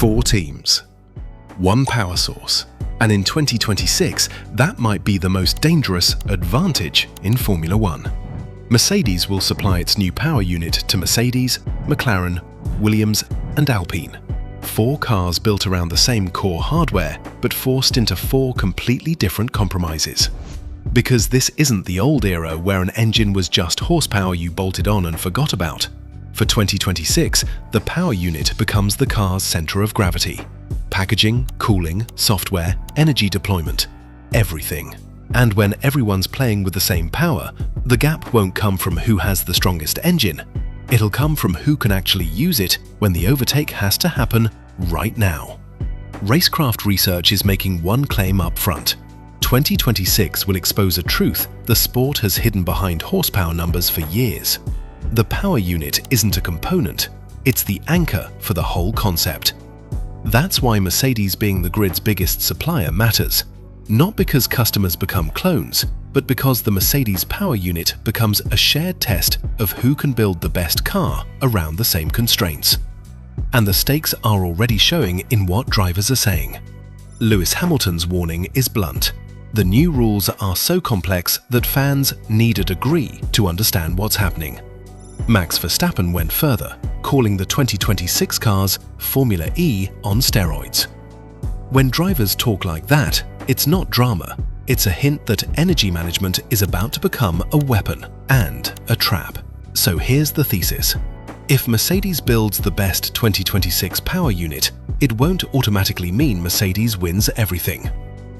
4 teams, 1 power source, and in 2026, that might be the most dangerous advantage in Formula One. Mercedes will supply its new power unit to Mercedes, McLaren, Williams, and Alpine. 4 cars built around the same core hardware, but forced into 4 completely different compromises. Because this isn't the old era where an engine was just horsepower you bolted on and forgot about. For 2026, the power unit becomes the car's center of gravity. Packaging, cooling, software, energy deployment, everything. And when everyone's playing with the same power, the gap won't come from who has the strongest engine. It'll come from who can actually use it when the overtake has to happen right now. Racecraft research is making one claim up front. 2026 will expose a truth the sport has hidden behind horsepower numbers for years. The power unit isn't a component, it's the anchor for the whole concept. That's why Mercedes being the grid's biggest supplier matters. Not because customers become clones, but because the Mercedes power unit becomes a shared test of who can build the best car around the same constraints. And the stakes are already showing in what drivers are saying. Lewis Hamilton's warning is blunt. The new rules are so complex that fans need a degree to understand what's happening. Max Verstappen went further, calling the 2026 cars Formula E on steroids. When drivers talk like that, it's not drama. It's a hint that energy management is about to become a weapon and a trap. So here's the thesis. If Mercedes builds the best 2026 power unit, it won't automatically mean Mercedes wins everything.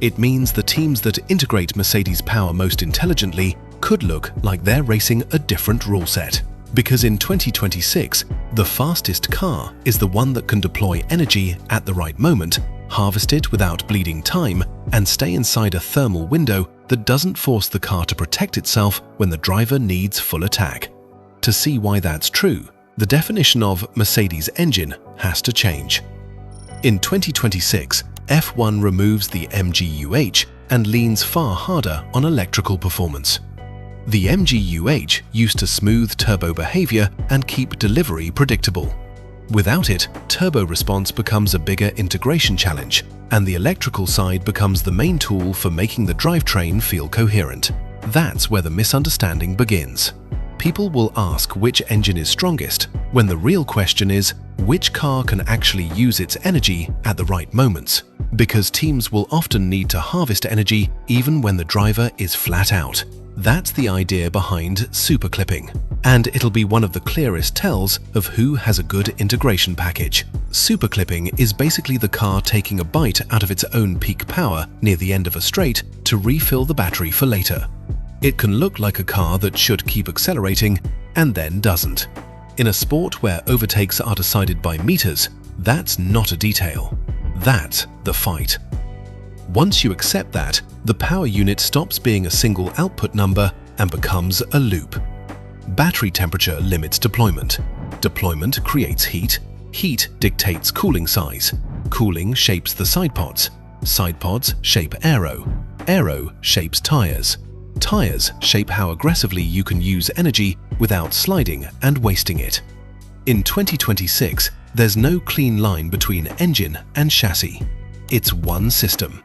It means the teams that integrate Mercedes power most intelligently could look like they're racing a different rule set. Because in 2026, the fastest car is the one that can deploy energy at the right moment, harvest it without bleeding time, and stay inside a thermal window that doesn't force the car to protect itself when the driver needs full attack. To see why that's true, the definition of Mercedes engine has to change. In 2026, F1 removes the MGU-H and leans far harder on electrical performance. The MGU-H used to smooth turbo behavior and keep delivery predictable. Without it, turbo response becomes a bigger integration challenge, and the electrical side becomes the main tool for making the drivetrain feel coherent. That's where the misunderstanding begins. People will ask which engine is strongest, when the real question is, which car can actually use its energy at the right moments? Because teams will often need to harvest energy even when the driver is flat out. That's the idea behind superclipping, and it'll be one of the clearest tells of who has a good integration package. Superclipping is basically the car taking a bite out of its own peak power near the end of a straight to refill the battery for later. It can look like a car that should keep accelerating and then doesn't. In a sport where overtakes are decided by meters, that's not a detail. That's the fight. Once you accept that, the power unit stops being a single output number and becomes a loop. Battery temperature limits deployment. Deployment creates heat. Heat dictates cooling size. Cooling shapes the side pods. Side pods shape aero. Aero shapes tires. Tires shape how aggressively you can use energy without sliding and wasting it. In 2026, there's no clean line between engine and chassis. It's one system.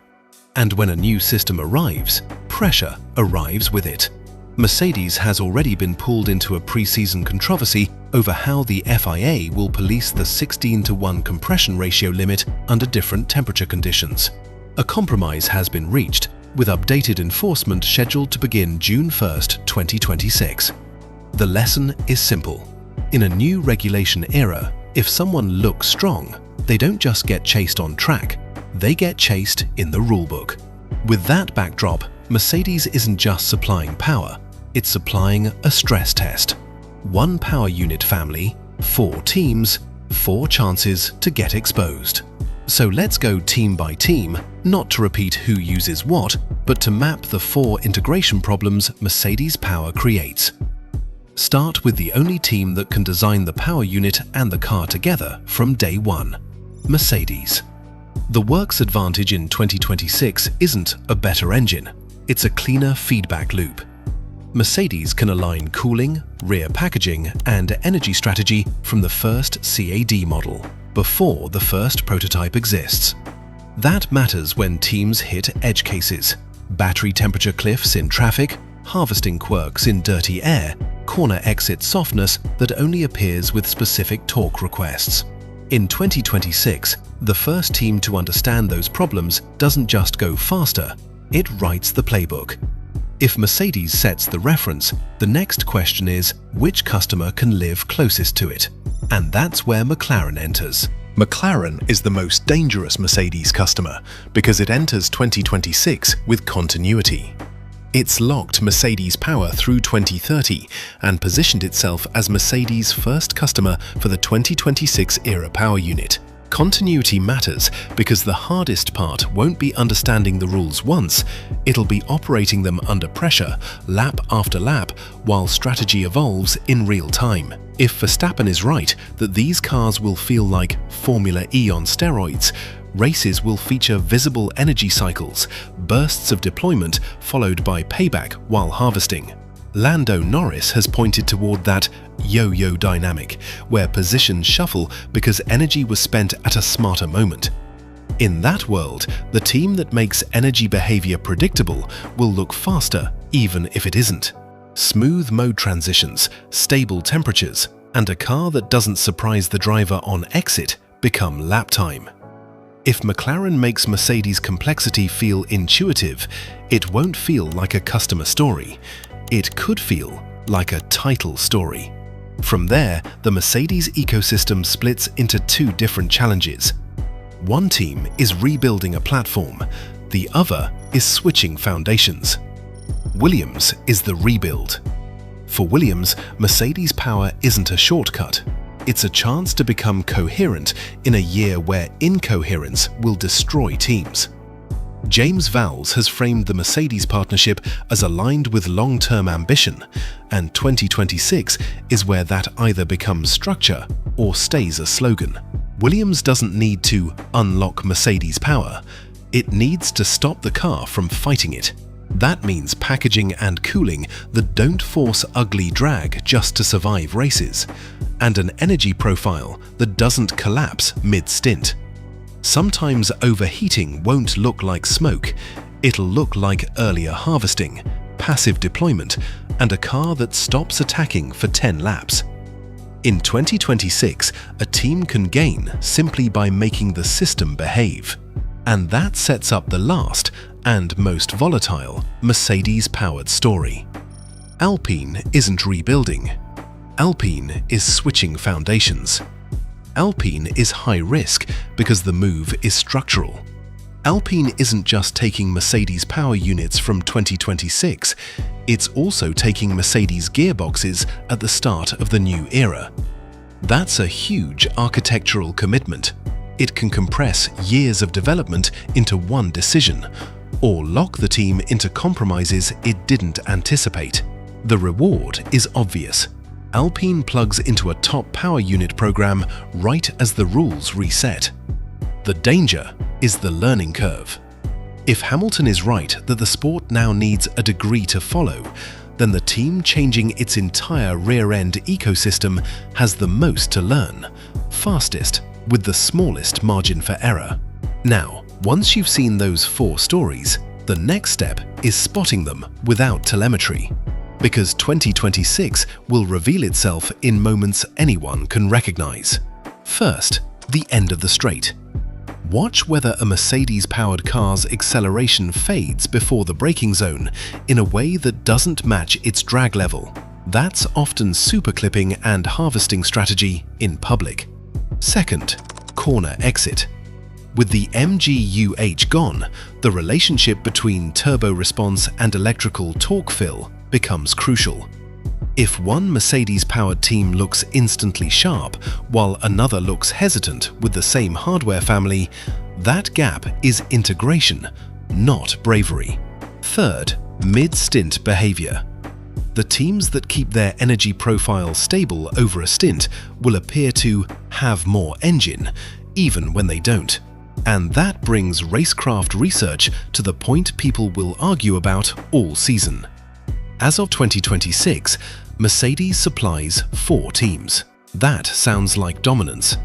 And when a new system arrives, pressure arrives with it. Mercedes has already been pulled into a pre-season controversy over how the FIA will police the 16:1 compression ratio limit under different temperature conditions. A compromise has been reached, with updated enforcement scheduled to begin June 1st, 2026. The lesson is simple. In a new regulation era, if someone looks strong, they don't just get chased on track, they get chased in the rulebook. With that backdrop, Mercedes isn't just supplying power, it's supplying a stress test. 1 power unit family, 4 teams, 4 chances to get exposed. So let's go team by team, not to repeat who uses what, but to map the 4 integration problems Mercedes power creates. Start with the only team that can design the power unit and the car together from day one, Mercedes. The works advantage in 2026 isn't a better engine, it's a cleaner feedback loop. Mercedes can align cooling, rear packaging, and energy strategy from the first CAD model. before the first prototype exists. That matters when teams hit edge cases, battery temperature cliffs in traffic, harvesting quirks in dirty air, corner exit softness that only appears with specific torque requests. In 2026, the first team to understand those problems doesn't just go faster, it writes the playbook. If Mercedes sets the reference, the next question is which customer can live closest to it? And that's where McLaren enters. McLaren is the most dangerous Mercedes customer because it enters 2026 with continuity. It's locked Mercedes power through 2030 and positioned itself as Mercedes' first customer for the 2026 era power unit. Continuity matters because the hardest part won't be understanding the rules once, it'll be operating them under pressure, lap after lap, while strategy evolves in real time. If Verstappen is right that these cars will feel like Formula E on steroids, races will feature visible energy cycles, bursts of deployment followed by payback while harvesting. Lando Norris has pointed toward that yo-yo dynamic, where positions shuffle because energy was spent at a smarter moment. In that world, the team that makes energy behavior predictable will look faster even if it isn't. Smooth mode transitions, stable temperatures, and a car that doesn't surprise the driver on exit become lap time. If McLaren makes Mercedes' complexity feel intuitive, it won't feel like a customer story. It could feel like a title story. From there, the Mercedes ecosystem splits into two different challenges. One team is rebuilding a platform, the other is switching foundations. Williams is the rebuild. For Williams, Mercedes power isn't a shortcut. It's a chance to become coherent in a year where incoherence will destroy teams. James Vowles has framed the Mercedes partnership as aligned with long-term ambition, and 2026 is where that either becomes structure or stays a slogan. Williams doesn't need to unlock Mercedes power, it needs to stop the car from fighting it. That means packaging and cooling that don't force ugly drag just to survive races, and an energy profile that doesn't collapse mid-stint. Sometimes overheating won't look like smoke, it'll look like earlier harvesting, passive deployment, and a car that stops attacking for 10 laps. In 2026, a team can gain simply by making the system behave. And that sets up the last and most volatile Mercedes-powered story. Alpine isn't rebuilding. Alpine is switching foundations. Alpine is high risk because the move is structural. Alpine isn't just taking Mercedes power units from 2026, it's also taking Mercedes gearboxes at the start of the new era. That's a huge architectural commitment. It can compress years of development into one decision, or lock the team into compromises it didn't anticipate. The reward is obvious. Alpine plugs into a top power unit program right as the rules reset. The danger is the learning curve. If Hamilton is right that the sport now needs a degree to follow, then the team changing its entire rear-end ecosystem has the most to learn, fastest, with the smallest margin for error. Now, once you've seen those 4 stories, the next step is spotting them without telemetry. Because 2026 will reveal itself in moments anyone can recognize. First, the end of the straight. Watch whether a Mercedes-powered car's acceleration fades before the braking zone in a way that doesn't match its drag level. That's often superclipping and harvesting strategy in public. Second, corner exit. With the MGU-H gone, the relationship between turbo response and electrical torque fill becomes crucial. If one Mercedes-powered team looks instantly sharp, while another looks hesitant with the same hardware family, that gap is integration, not bravery. Third, mid-stint behavior. The teams that keep their energy profile stable over a stint will appear to have more engine, even when they don't. And that brings racecraft research to the point people will argue about all season. As of 2026, Mercedes supplies 4 teams. That sounds like dominance.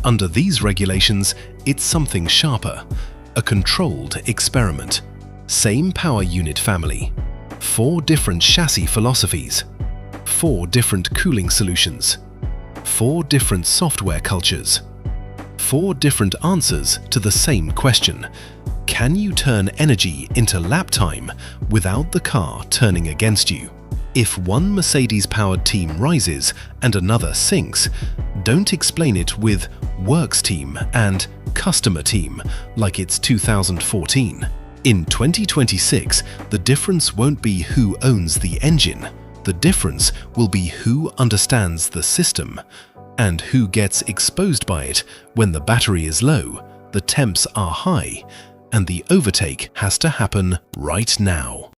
under these regulations, it's something sharper. A controlled experiment. Same power unit family. 4 different chassis philosophies. 4 different cooling solutions. 4 different software cultures. 4 different answers to the same question. Can you turn energy into lap time without the car turning against you? If one Mercedes-powered team rises and another sinks, don't explain it with works team and customer team like it's 2014. In 2026, the difference won't be who owns the engine. The difference will be who understands the system and who gets exposed by it when the battery is low, the temps are high, and the overtake has to happen right now.